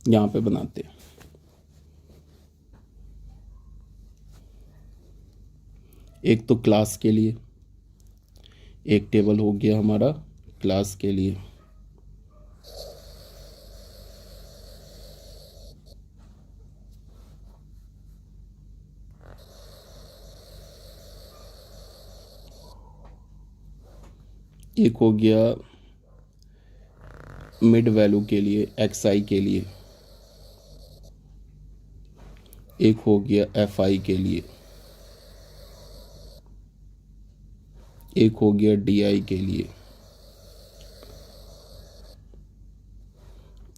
यहाँ पे बनाते हैं। एक तो क्लास के लिए, एक टेबल हो गया हमारा क्लास के लिए। एक हो गया मिड वैल्यू के लिए, एक्स आई के लिए। एक हो गया एफ आई के लिए। एक हो गया डी आई के लिए।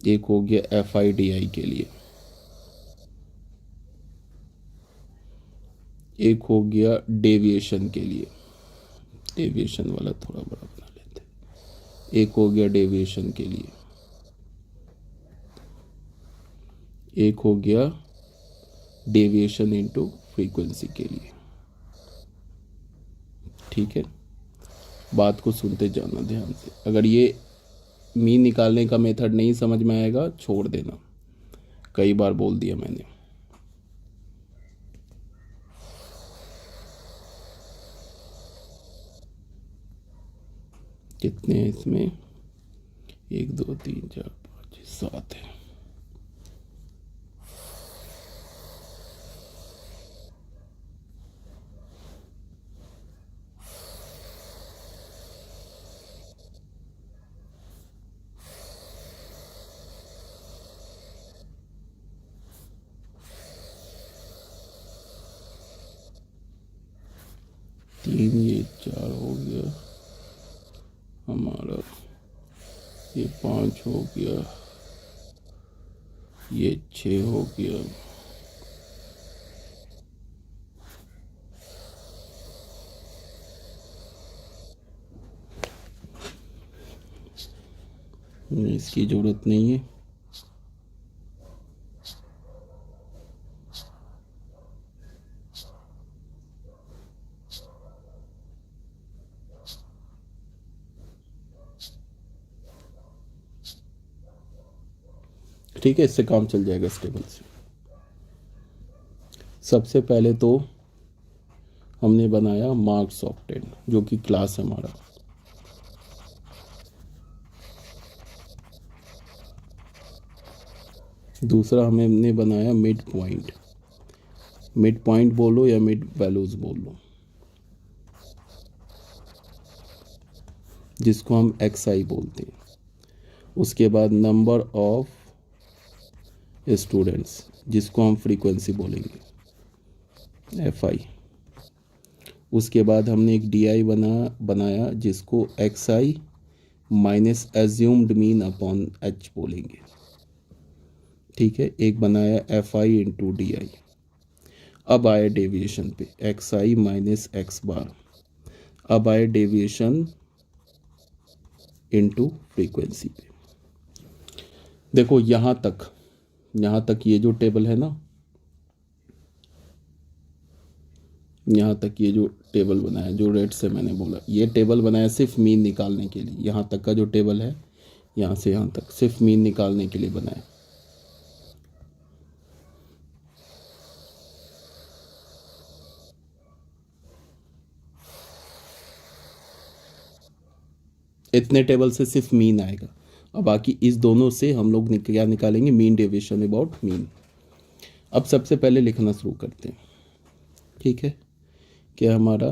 एक हो गया एफ आई डी आई के लिए। एक हो गया डेविएशन के लिए। डेविएशन वाला थोड़ा बड़ा बना लेते हैं। एक हो गया डेविएशन के लिए। एक हो गया डेविएशन इनटू फ्रीक्वेंसी के लिए। ठीक है, बात को सुनते जाना ध्यान से। अगर ये मीन निकालने का मेथड नहीं समझ में आएगा छोड़ देना, कई बार बोल दिया मैंने। कितने हैं इसमें? 1 2 3 4 5 7 है। तीन, ये 4 हो गया हमारा, ये 5 हो गया, ये 6 हो गया, इसकी जरूरत नहीं है। ठीक है, इससे काम चल जाएगा इस टेबल से। सबसे पहले तो हमने बनाया मार्क्स ऑफ 10 जो कि क्लास है हमारा। दूसरा हमने बनाया मिड पॉइंट। मिड पॉइंट बोलो या मिड वैल्यूज बोल लो, जिसको हम एक्स आई बोलते हैं। उसके बाद नंबर ऑफ स्टूडेंट्स, जिसको हम फ्रीक्वेंसी बोलेंगे, एफ आई। उसके बाद हमने एक डी आई बनाया जिसको X I minus assumed mean upon H बोलेंगे। ठीक है, एक बनाया F I into D I. अब आए डेविएशन पे, X I minus X bar. अब आए डेविएशन इनटू फ्रीक्वेंसी पे। देखो यहाँ तक ये जो टेबल है ना, यहाँ तक ये जो टेबल बनाया, जो रेड से मैंने बोला, ये टेबल बनाया सिर्फ मीन निकालने के लिए। यहाँ तक का जो टेबल है, यहाँ से यहाँ तक सिर्फ मीन निकालने के लिए बनाया। इतने टेबल से सिर्फ मीन आएगा, और बाकी इस दोनों से हम लोग क्या निकालेंगे? Mean deviation about mean. अब सबसे पहले लिखना शुरू करते हैं। ठीक है, क्या हमारा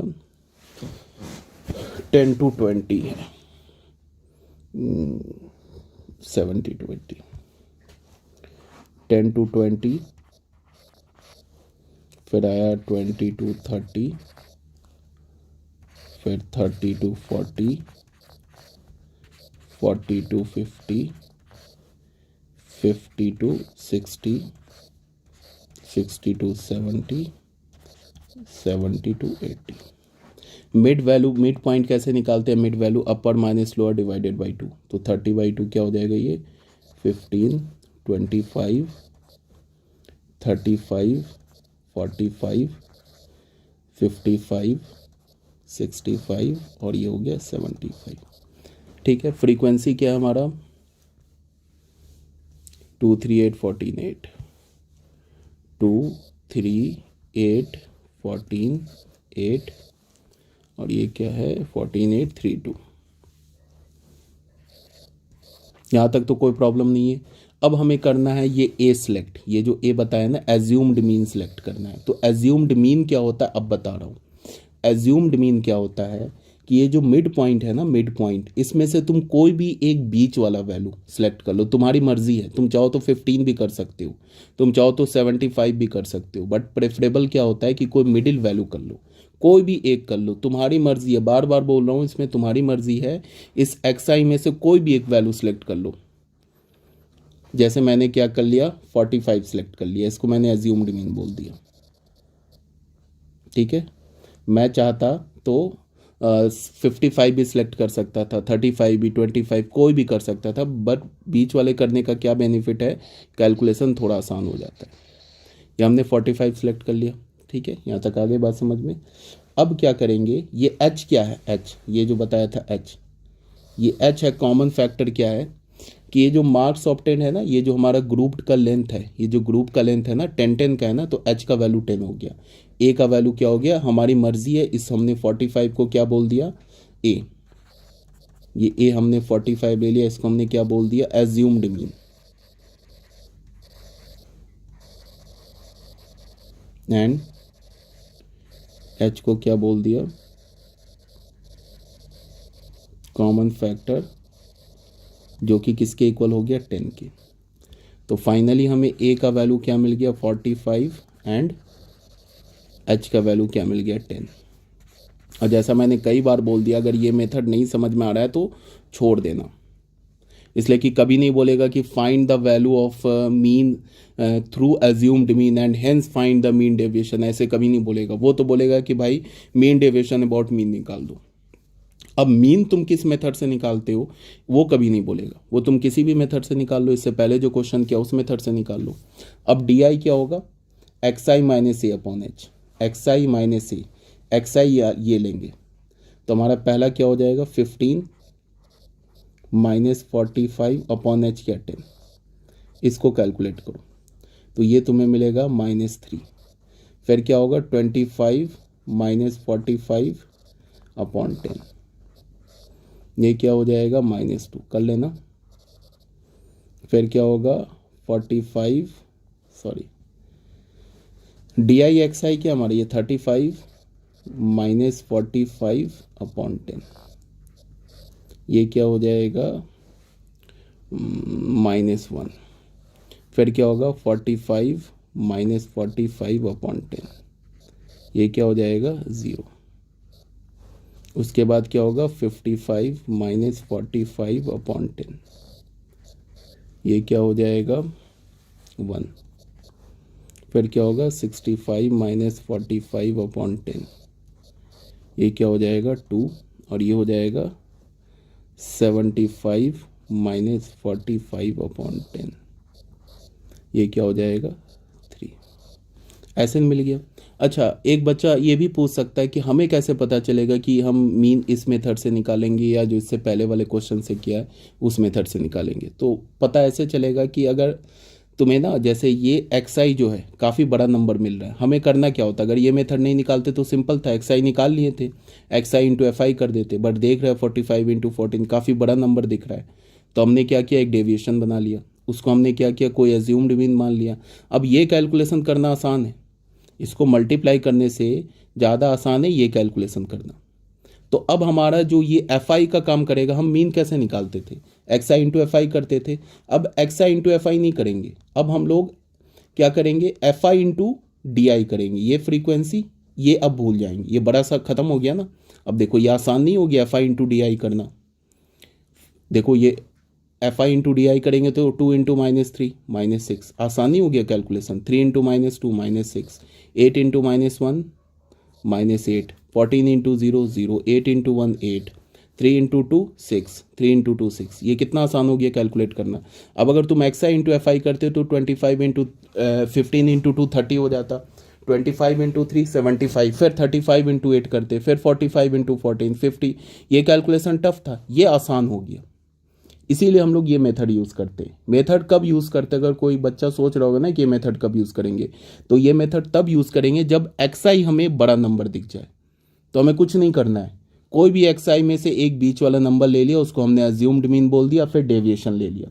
10 to 20 है, 70-20, 10 to 20, फिर आया 20 to 30, फिर 30 to 40, 40 to 50, 50 to 60, 60 to 70, 70 to 80। Mid value, mid point कैसे निकालते हैं? Mid value upper minus lower divided by 2। तो 30/2 क्या हो जाएगा? ये 15, 25, 35, 45, 55, 65 और ये हो गया 75। ठीक है, फ्रीक्वेंसी क्या है हमारा? 2 3 8 14 8, 2 3 8 14 8, और ये क्या है 14 8 3 2। यहाँ तक तो कोई प्रॉब्लम नहीं है। अब हमें करना है ये ए सिलेक्ट, ये जो ए बताया ना एज्यूम्ड मीन सिलेक्ट करना है। तो एज्यूम्ड मीन क्या होता है अब बता रहा हूँ। एज्यूम्ड मीन क्या होता है कि ये जो मिड पॉइंट है ना, मिड पॉइंट, इसमें से तुम कोई भी एक बीच वाला वैल्यू सेलेक्ट कर लो, तुम्हारी मर्जी है। तुम चाहो तो 15 भी कर सकते हो, तुम चाहो तो 75 भी कर सकते हो, बट प्रेफरेबल क्या होता है कि कोई मिडिल वैल्यू कर लो, कोई भी एक कर लो, तुम्हारी मर्जी है। बार बार बोल रहा हूँ, इसमें तुम्हारी मर्जी है। इस एक्स में से कोई भी एक वैल्यू सेलेक्ट कर लो। जैसे मैंने क्या कर लिया 45 सेलेक्ट कर लिया, इसको मैंने एज्यूम्ड मीन बोल दिया। ठीक है, मैं चाहता तो 55 भी सिलेक्ट कर सकता था, 35 भी, 25 कोई भी कर सकता था, बट बीच वाले करने का क्या बेनिफिट है, कैलकुलेशन थोड़ा आसान हो जाता है। ये हमने 45 सिलेक्ट कर लिया। ठीक है, यहाँ तक आगे बात समझ में। अब क्या करेंगे, ये h क्या है, h ये जो बताया था h, ये h है। कॉमन फैक्टर क्या है कि ये जो मार्क्स ऑब्टेन है ना, ये जो हमारा ग्रुप का लेंथ है, ये जो ग्रुप का लेंथ है ना 10 10 का है ना, तो h का वैल्यू 10 हो गया। a का वैल्यू क्या हो गया, हमारी मर्जी है। इस हमने 45 को क्या बोल दिया a, ये a हमने 45 ले लिया, इसको हमने क्या बोल दिया एज्यूम्ड मीन। एंड h को क्या बोल दिया कॉमन फैक्टर, जो कि किसके इक्वल हो गया 10 के। तो फाइनली हमें a का वैल्यू क्या मिल गया 45 एंड h का वैल्यू क्या मिल गया 10। और जैसा मैंने कई बार बोल दिया, अगर ये मेथड नहीं समझ में आ रहा है तो छोड़ देना, इसलिए कि कभी नहीं बोलेगा कि find the value of mean through assumed mean and hence find the mean deviation, ऐसे कभी नहीं बोलेगा। वो तो बोलेगा कि भाई मीन डेविएशन अबाउट मीन निकाल दो। अब मीन तुम किस मेथड से निकालते हो वो कभी नहीं बोलेगा, वो तुम किसी भी मेथड से निकाल लो। इससे पहले जो क्वेश्चन किया उस मेथड से निकाल लो। अब डी आई क्या होगा, x I minus A upon H, x I minus A, x आई ये लेंगे तो हमारा पहला क्या हो जाएगा 15 माइनस 45 अपॉन एच क्या 10, इसको कैलकुलेट करो तो ये तुम्हें मिलेगा -3। फिर क्या होगा 25 माइनस 45 अपॉन 10, ये क्या हो जाएगा -2, कर लेना। फिर क्या होगा 45, सॉरी डी आई एक्स आई क्या हमारा ये 35 माइनस 45 अपॉन 10, ये क्या हो जाएगा -1। फिर क्या होगा 45 माइनस 45 अपॉन 10, ये क्या हो जाएगा 0। उसके बाद क्या होगा 55 माइनस 45 अपॉन 10, ये क्या हो जाएगा 1। फिर क्या होगा 65 माइनस 45 अपॉन 10, ये क्या हो जाएगा 2, और ये हो जाएगा 75 माइनस 45 अपॉन 10, ये क्या हो जाएगा 3। ऐसे मिल गया। अच्छा, एक बच्चा ये भी पूछ सकता है कि हमें कैसे पता चलेगा कि हम मीन इस मेथड से निकालेंगे या जो इससे पहले वाले क्वेश्चन से किया है उस मेथड से निकालेंगे। तो पता ऐसे चलेगा कि अगर तुम्हें ना जैसे ये एक्स आई जो है काफ़ी बड़ा नंबर मिल रहा है, हमें करना क्या होता, अगर ये मेथड नहीं निकालते तो सिंपल था, एक्स आई निकाल लिए थे, x I into F I कर देते, बट देख रहे हैं 45 इंटू 14 काफ़ी बड़ा नंबर दिख रहा है, तो हमने क्या किया एक डेविएशन बना लिया, उसको हमने क्या किया कोई एज्यूम्ड मीन मान लिया। अब ये कैलकुलेशन करना आसान है, इसको मल्टीप्लाई करने से ज़्यादा आसान है ये कैलकुलेशन करना। तो अब हमारा जो ये एफ आई का काम करेगा, हम मीन कैसे निकालते थे x I into F I करते थे, अब x I into F I नहीं करेंगे, अब हम लोग क्या करेंगे एफ आई इंटू डी आई करेंगे। ये फ्रीक्वेंसी ये अब भूल जाएंगे, ये बड़ा सा खत्म हो गया ना। अब देखो ये आसान नहीं हो गया एफ आई इंटू डी आई करना, देखो ये एफ आई इंटू डी आई करेंगे तो 2 इंटू -3 -6, आसानी हो गया calculation. 3 into -2 -6, 8 into -1 -8, 14 into 0 0, 8 into 1 8, 3 into 2 6, 3 into 2 6, ये कितना आसान हो गया कैलकुलेट करना। अब अगर तुम x I into F I करते तो 25 इंटू 15 इंटू 2 30 हो जाता, 25 इंटू 3 75, फिर 35 इंटू 8 करते, फिर 45 इंटू 14 50, ये कैलकुलेशन टफ था, ये आसान हो गया। इसीलिए हम लोग ये मेथड यूज़ करते हैं। मेथड कब यूज़ करते हैं, अगर कोई बच्चा सोच रहा होगा ना कि ये मेथड कब यूज़ करेंगे, तो ये मेथड तब यूज़ करेंगे जब xi हमें बड़ा नंबर दिख जाए। तो हमें कुछ नहीं करना है, कोई भी xi में से एक बीच वाला नंबर ले लिया, उसको हमने अज्यूम्ड मीन बोल दिया, फिर डेविएशन ले लिया।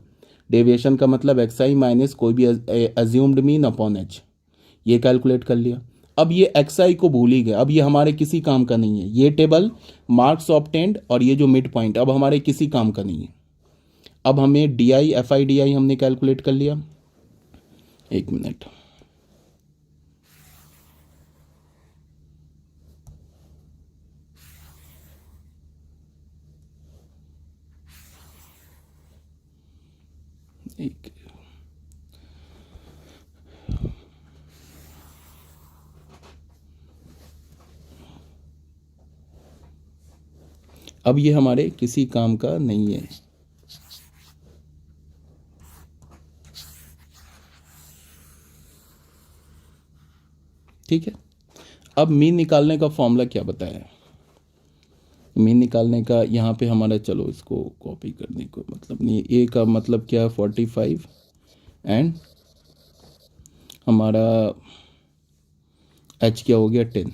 डेविएशन का मतलब xi माइनस कोई भी अज्यूम्ड मीन अपॉन h, ये कैलकुलेट कर लिया। अब ये xi को भूल ही गए, अब ये हमारे किसी काम का नहीं है। ये टेबल मार्क्स ऑब्टेंड और ये जो मिड पॉइंट अब हमारे किसी काम का नहीं है। अब हमें D I F I D आई हमने कैलकुलेट कर लिया। एक मिनट, एक अब ये हमारे किसी काम का नहीं है। ठीक है, अब मीन निकालने का फॉर्मूला क्या बताया है? मीन निकालने का यहाँ पे हमारा, चलो इसको कॉपी करने को मतलब नहीं, ए का मतलब क्या है 45 एंड हमारा एच क्या हो गया 10।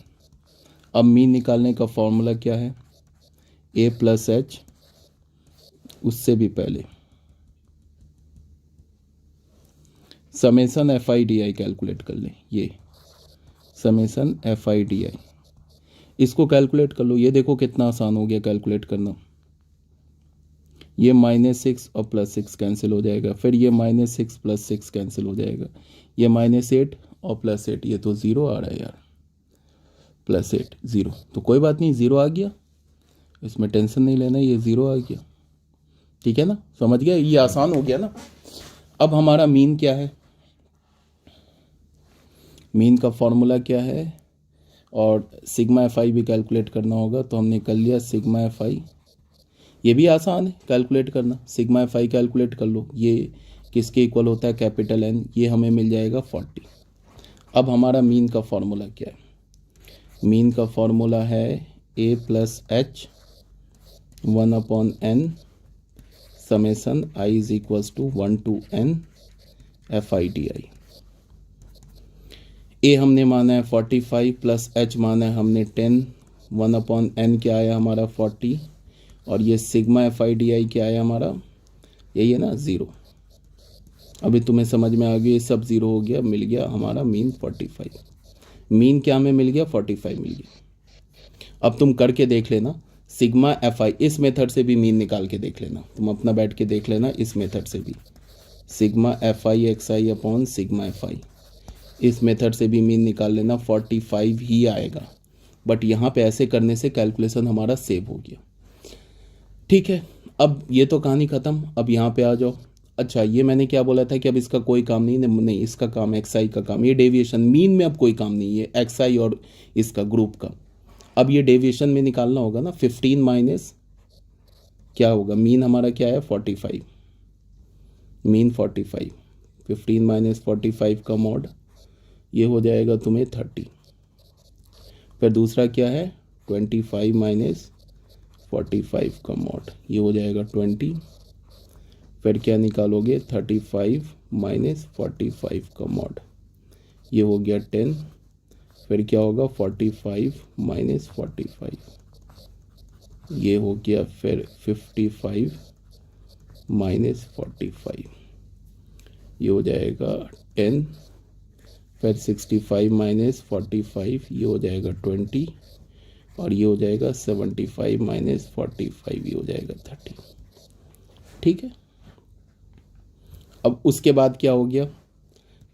अब मीन निकालने का फॉर्मूला क्या है? ए प्लस एच, उससे भी पहले summation F I D I calculate कर लें। ये समेसन एफ आई डी आई, इसको कैलकुलेट कर लो। ये देखो कितना आसान हो गया कैलकुलेट करना। ये -6 और +6 कैंसिल हो जाएगा, फिर ये -6 + 6 कैंसिल हो जाएगा, ये -8 और +8, ये तो 0 आ रहा है यार, +8 0, तो कोई बात नहीं, 0 आ गया, इसमें टेंशन नहीं लेना, ये 0 आ गया। ठीक है ना, समझ गया, ये आसान हो गया ना। अब हमारा मीन क्या है? मीन का फॉर्मूला क्या है? और सिग्मा एफ आई भी कैलकुलेट करना होगा, तो हमने कर लिया सिग्मा एफ आई। ये भी आसान है कैलकुलेट करना, सिग्मा एफ आई कैलकुलेट कर लो। ये किसके इक्वल होता है? कैपिटल एन, ये हमें मिल जाएगा 40। अब हमारा मीन का फॉर्मूला क्या है? मीन का फॉर्मूला है A plus H 1/n summation I is equals to 1 to n F I D I. A हमने माना है 45 प्लस एच माना है हमने 10, 1/n क्या आया हमारा 40, और ये सिग्मा एफ आई डी आई क्या आया हमारा, यही है ना 0। अभी तुम्हें समझ में आ गया, ये सब 0 हो गया, मिल गया हमारा मीन 45। मीन क्या हमें मिल गया? 45 मिल गया। अब तुम करके देख लेना सिग्मा एफ आई, इस मेथड से भी मीन निकाल के देख लेना, तुम अपना बैठ के देख लेना इस मेथड से भी, सिग्मा एफ आई एक्स आई अपॉन सिग्मा एफ आई, इस मेथड से भी मीन निकाल लेना, 45 ही आएगा। बट यहाँ पे ऐसे करने से कैलकुलेशन हमारा सेव हो गया। ठीक है, अब ये तो कहानी ख़त्म। अब यहाँ पे आ जाओ। अच्छा, ये मैंने क्या बोला था कि अब इसका कोई काम नहीं, इसका काम एक्स आई का काम, ये डेविएशन मीन में अब कोई काम नहीं है एक्स आई और इसका ग्रुप का। अब ये डेविएशन में निकालना होगा ना, 15 माइनस क्या होगा, मीन हमारा क्या है 45, मीन 45, 15 माइनस 45 का मॉड ये हो जाएगा तुम्हें 30। फिर दूसरा क्या है 25 माइनस 45 का मॉड, ये हो जाएगा 20। फिर क्या निकालोगे 35 माइनस 45 का मॉड, ये हो गया 10। फिर क्या होगा 45 माइनस 45, ये हो गया फिर 55 माइनस 45, ये हो जाएगा 10। फिर 65 माइनस 45, ये हो जाएगा 20, और ये हो जाएगा 75 माइनस 45, ये हो जाएगा 30। ठीक है, अब उसके बाद क्या हो गया,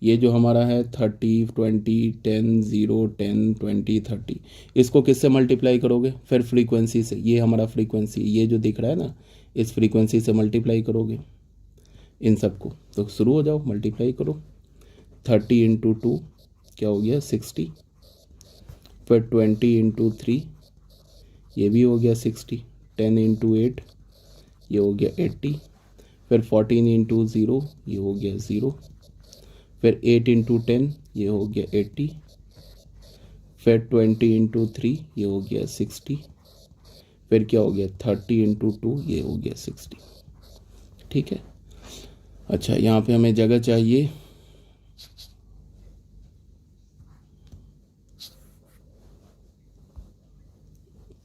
ये जो हमारा है 30 20 10 0 10 20 30, इसको किससे मल्टीप्लाई करोगे? फिर फ्रीक्वेंसी से, ये हमारा फ्रीक्वेंसी, ये जो दिख रहा है ना, इस फ्रीक्वेंसी से मल्टीप्लाई करोगे इन सबको। तो शुरू हो जाओ, मल्टीप्लाई करो। 30 इंटू 2 क्या हो गया 60, फिर 20 इंटू 3 ये भी हो गया 60, 10 इंटू 8 ये हो गया 80, फिर 14 इंटू 0 ये हो गया 0, फिर 8 इंटू 10 ये हो गया 80, फिर 20 इंटू 3 ये हो गया 60, फिर क्या हो गया 30 इंटू 2 ये हो गया 60। ठीक है। अच्छा, यहाँ पे हमें जगह चाहिए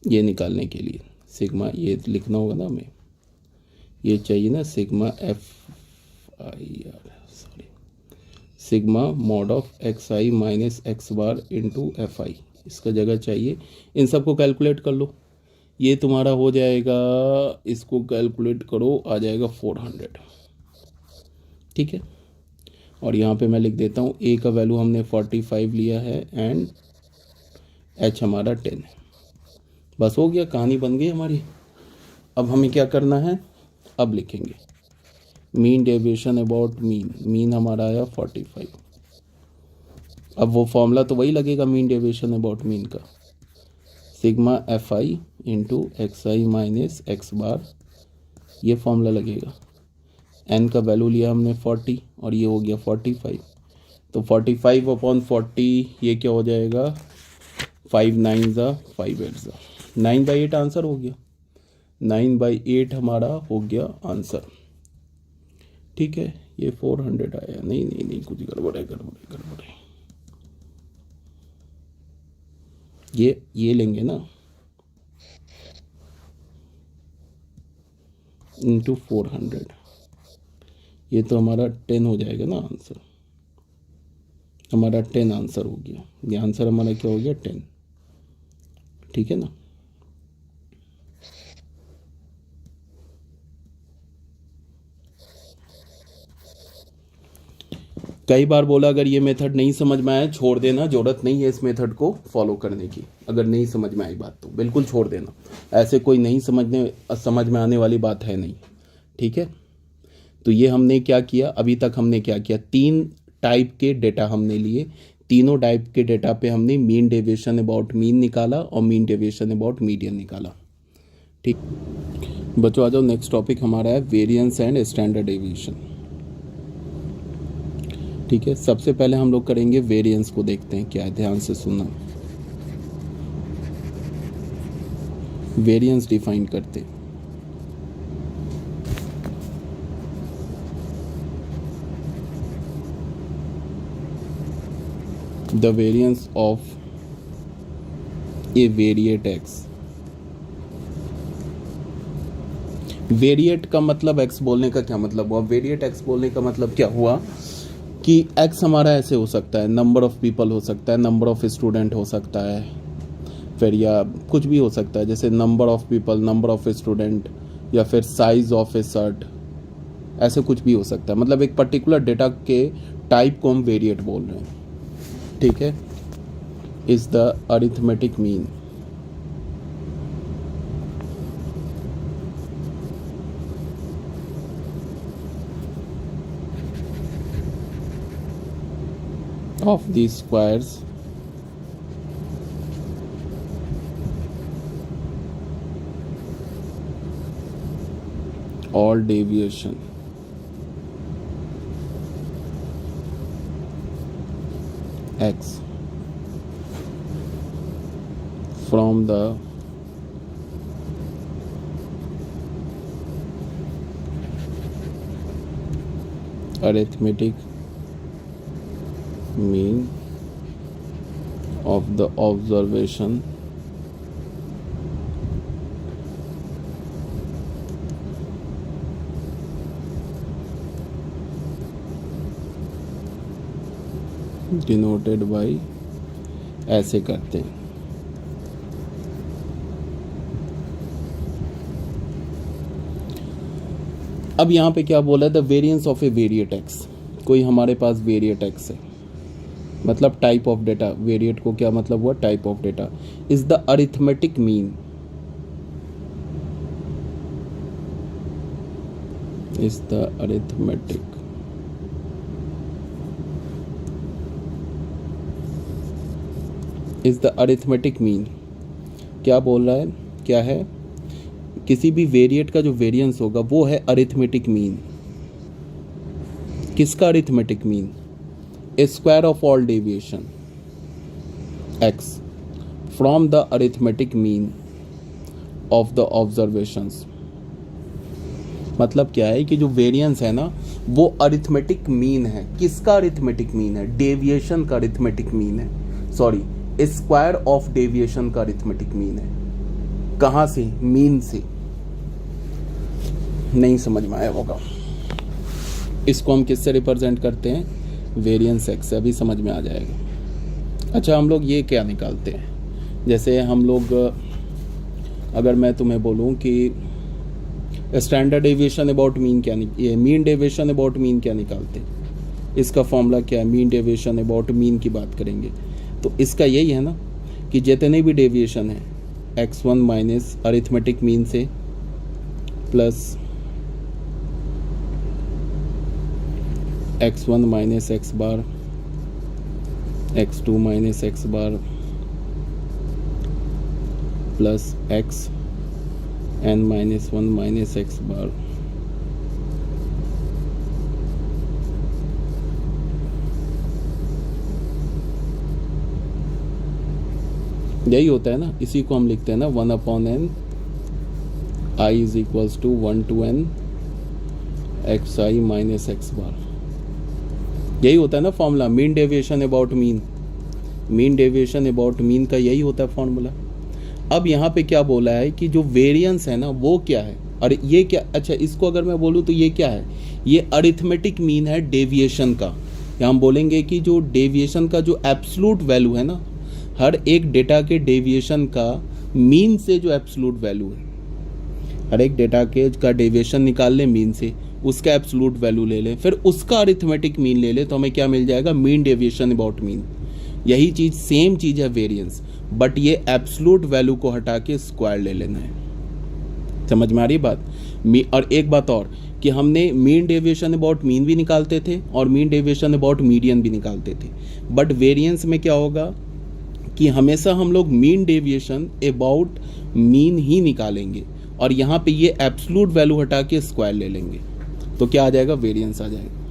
ये निकालने के लिए सिग्मा, ये लिखना होगा ना हमें, ये चाहिए ना sigma F I R, sorry, sigma mod of x I minus X bar into F I, इसका जगह चाहिए। इन सबको कैलकुलेट कर लो, ये तुम्हारा हो जाएगा, इसको कैलकुलेट करो, आ जाएगा 400, ठीक है। और यहाँ पे मैं लिख देता हूँ ए का वैल्यू हमने 45 लिया है एंड एच हमारा 10 है। बस हो गया, कहानी बन गई हमारी। अब हमें क्या करना है, अब लिखेंगे mean deviation about mean, mean हमारा आया 45। अब वो फॉर्मूला तो वही लगेगा मीन डेविएशन अबाउट मीन का, sigma F I into X I minus X bar, ये फॉर्मूला लगेगा। एन का वैल्यू लिया हमने 40 और ये हो गया 45, तो 45 अपॉन 40 ये क्या हो जाएगा, 5 9 ज़ा 5 8 ज़ा 9/8 आंसर हो गया, 9/8 हमारा हो गया आंसर, ठीक है। ये 400 आया, नहीं नहीं नहीं, कुछ गड़बड़ है, गड़बड़ है, गड़बड़ है। ये लेंगे ना इंटू 400, ये तो हमारा 10 हो जाएगा ना आंसर, हमारा 10 आंसर हो गया, ये आंसर हमारा क्या हो गया 10, ठीक है ना। कई बार बोला अगर ये मेथड नहीं समझ में आया छोड़ देना, ज़रूरत नहीं है इस मेथड को फॉलो करने की। अगर नहीं समझ में आई बात तो बिल्कुल छोड़ देना, ऐसे कोई नहीं समझ में आने वाली बात है नहीं, ठीक है। तो ये हमने क्या किया, अभी तक हमने क्या किया, 3 टाइप के डेटा हमने लिए, तीनों टाइप के डेटा पे हमने मीन डेविएशन अबाउट मीन निकाला और मीन डेविएशन अबाउट मीडियन निकाला, ठीक। बच्चों आ जाओ, नेक्स्ट टॉपिक हमारा है वेरिएंस एंड स्टैंडर्ड डेविएशन, ठीक है। सबसे पहले हम लोग करेंगे वेरिएंस को, देखते हैं क्या है, ध्यान से सुनना। वेरिएंस डिफाइन करते, the variance of A variate x, variate का मतलब एक्स बोलने का क्या मतलब हुआ, वेरिएट एक्स बोलने का मतलब क्या हुआ कि एक्स हमारा ऐसे हो सकता है, नंबर ऑफ पीपल हो सकता है, नंबर ऑफ स्टूडेंट हो सकता है, फिर या कुछ भी हो सकता है, जैसे number of people, number of student, या फिर साइज ऑफ ए शर्ट, ऐसे कुछ भी हो सकता है। मतलब एक पर्टिकुलर डेटा के टाइप को हम वेरिएट बोल रहे हैं, ठीक है। Is the arithmetic mean of these squares all deviation x from the arithmetic mean of the observation denoted by, ऐसे करते हैं। अब यहाँ पे क्या बोला है, the variance of A variate x, कोई हमारे पास वेरिएट एक्स है, मतलब टाइप ऑफ डेटा, वेरिएट को क्या मतलब हुआ, type of data, is the arithmetic mean, is the arithmetic is the arithmetic mean, क्या बोल रहा है, क्या है, किसी भी वेरिएट का जो वेरिएंस होगा वो है अरिथमेटिक मीन, किसका arithmetic mean, square of all deviation x from the arithmetic mean of the observations, मतलब क्या है कि जो वेरिएंस है ना वो अरिथमेटिक मीन है। किसका अरिथमेटिक मीन है? डेविएशन का अरिथमेटिक मीन है, सॉरी स्क्वायर ऑफ डेविएशन का अरिथमेटिक मीन है। कहाँ से? मीन से। नहीं समझ में आया होगा। इसको हम किससे रिप्रेजेंट करते हैं? वेरिएंस एक्स से। अभी समझ में आ जाएगा। अच्छा, हम लोग ये क्या निकालते हैं? जैसे हम लोग, अगर मैं तुम्हें बोलूं कि स्टैंडर्ड डेविएशन अबाउट मीन क्या ये मीन डेविएशन अबाउट मीन क्या निकालते हैं? इसका फॉर्मूला क्या है? मीन डेविएशन अबाउट मीन की बात करेंगे तो इसका यही है ना कि जितने भी डेविएशन है x1 माइनस अरिथमेटिक मीन से plus x1 minus x bar, x2 minus x bar plus x n minus 1 minus x bar यही होता है ना। इसी को हम लिखते हैं ना 1/n i is equals to 1 to n xi minus x bar. यही होता है ना formula, mean deviation about mean. Mean deviation about mean का यही होता है फॉर्मूला। अब यहाँ पे क्या बोला है कि जो वेरिएंस है ना वो क्या है, और ये क्या, अच्छा इसको अगर मैं बोलूँ तो ये क्या है? ये अरिथमेटिक मीन है डेविएशन का। यहाँ हम बोलेंगे कि जो डेविएशन का जो एब्सोल्यूट वैल्यू है ना, हर एक डेटा के डेविएशन का मीन से जो एब्सोल्यूट वैल्यू है, हर एक डेटा के का डेविएशन निकाल ले मीन से, उसका एब्सोल्यूट वैल्यू ले ले, फिर उसका अरिथमेटिक मीन ले ले, तो हमें क्या मिल जाएगा? Mean deviation about mean. यही चीज़, सेम चीज़ है वेरिएंस, बट ये एब्सोल्यूट वैल्यू को हटा के स्क्वायर ले लेना है। समझ में आ रही बात? और एक बात और कि हमने मीन डेविएशन अबाउट मीन भी निकालते थे और मीन डेविएशन अबाउट मीडियन भी निकालते थे, बट वेरिएंस में क्या होगा कि हमेशा हम लोग mean deviation about mean he निकालेंगे और यहाँ पे ये एब्सोल्यूट वैल्यू हटा के स्क्वायर ले लेंगे, तो क्या आ जाएगा? वेरिएंस आ जाएगा।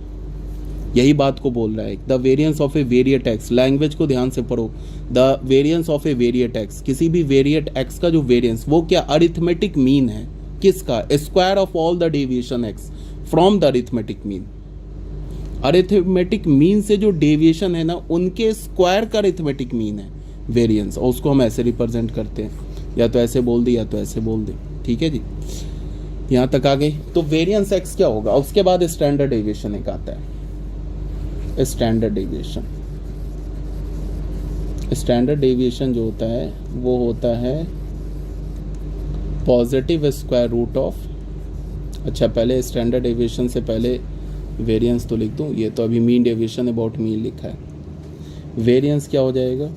यही बात को बोल रहा है the variance of A variate x. Language को ध्यान से पढ़ो। The variance of A variate x, किसी भी वेरिएट एक्स का जो वेरिएंस, वो क्या? अरिथमेटिक मीन है। किसका? Square of all the deviation x from the arithmetic mean. Arithmetic mean से जो डेविएशन है ना, उनके स्क्वायर का अरिथमेटिक मीन है वेरिएंस, और उसको हम ऐसे रिप्रेजेंट करते हैं, या तो ऐसे बोल दे या तो ऐसे बोल दे। ठीक है जी, यहाँ तक आ गई। तो वेरिएंस एक्स क्या होगा? उसके बाद स्टैंडर्ड डेविएशन एक आता है। स्टैंडर्ड डेविएशन, स्टैंडर्ड डेविएशन जो होता है वो होता है पॉजिटिव स्क्वायर रूट ऑफ, अच्छा पहले स्टैंडर्ड डेविएशन से पहले वेरिएंस तो लिख दूँ, ये तो अभी मीन डेविएशन अबाउट मीन लिखा है। वेरिएंस क्या हो जाएगा?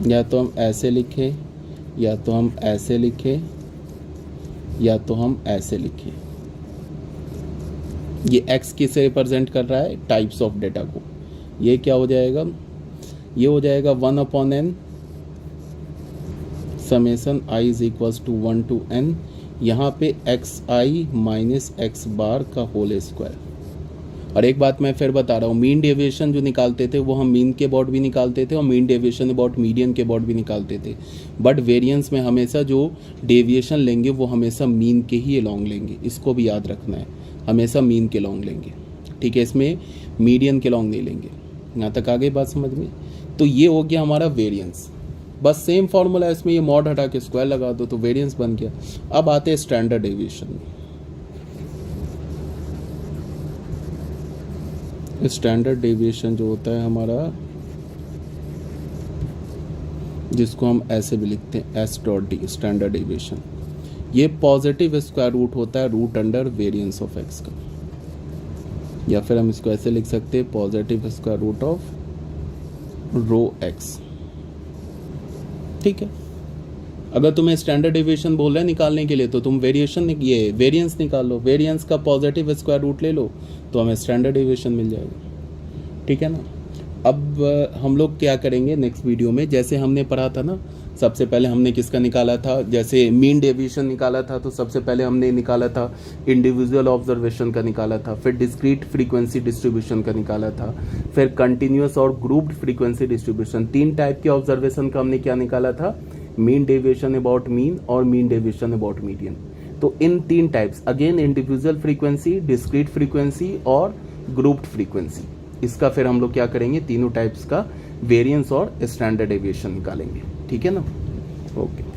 या तो हम ऐसे लिखें, या तो हम ऐसे लिखें, या तो हम ऐसे लिखें। ये x किसे रिप्रेजेंट कर रहा है? टाइप्स ऑफ डेटा को। ये क्या हो जाएगा? ये हो जाएगा 1/n summation i is equals to 1 to n, यहाँ पे xi माइनस x बार का होल स्क्वायर। और एक बात मैं फिर बता रहा हूँ, मीन डेविएशन जो निकालते थे वो हम मीन के अबाउट भी निकालते थे और मीन डेविएशन अबाउट मीडियन के अबाउट भी निकालते थे, बट वेरिएंस में हमेशा जो डेविएशन लेंगे वो हमेशा मीन के ही अलॉन्ग लेंगे। इसको भी याद रखना है, हमेशा मीन के अलॉन्ग लेंगे। ठीक है, इसमें मीडियन के अलॉन्ग नहीं लेंगे। यहाँ तक आ गई बात समझ में? तो ये हो गया हमारा वेरिएंस। बस सेम फॉर्मूला है, इसमें ये मॉड हटा के स्क्वायर लगा दो तो वेरिएंस बन गया। अब आते हैं स्टैंडर्ड डेविएशन में। स्टैंडर्ड डेविएशन जो होता है हमारा, जिसको हम ऐसे भी लिखते हैं s.d, स्टैंडर्ड डेविएशन, ये पॉजिटिव स्क्वायर रूट होता है root under variance of x का, या फिर हम इसको ऐसे लिख सकते हैं positive square root of rho x। ठीक है, अगर तुम्हें स्टैंडर्ड डेविएशन बोल रहा है निकालने के लिए तो तुम ये वेरिएंस निकाल लो, वेरिएंस का पॉजिटिव स्क्वायर रूट ले लो तो हमें स्टैंडर्ड डेविएशन मिल जाएगा। ठीक है ना। अब हम लोग क्या करेंगे नेक्स्ट वीडियो में, जैसे हमने पढ़ा था ना, सबसे पहले हमने किसका निकाला था? जैसे मीन डेविएशन निकाला था तो सबसे पहले हमने निकाला था इंडिविजुअल ऑब्जर्वेशन का निकाला था, फिर डिस्क्रीट फ्रीक्वेंसी डिस्ट्रीब्यूशन का निकाला था, फिर कंटिन्यूअस और ग्रुप्ड फ्रीक्वेंसी डिस्ट्रीब्यूशन। 3 टाइप के ऑब्जर्वेशन का हमने क्या निकाला था? मीन डेविएशन अबाउट मीन और मीन डेविएशन अबाउट मीडियन। तो इन 3 types, again individual frequency, discrete frequency और ग्रुप्ड फ्रीक्वेंसी, इसका फिर हम लोग क्या करेंगे, तीनों टाइप्स का वेरिएंस और स्टैंडर्ड डेविएशन निकालेंगे। ठीक है ना, ओके।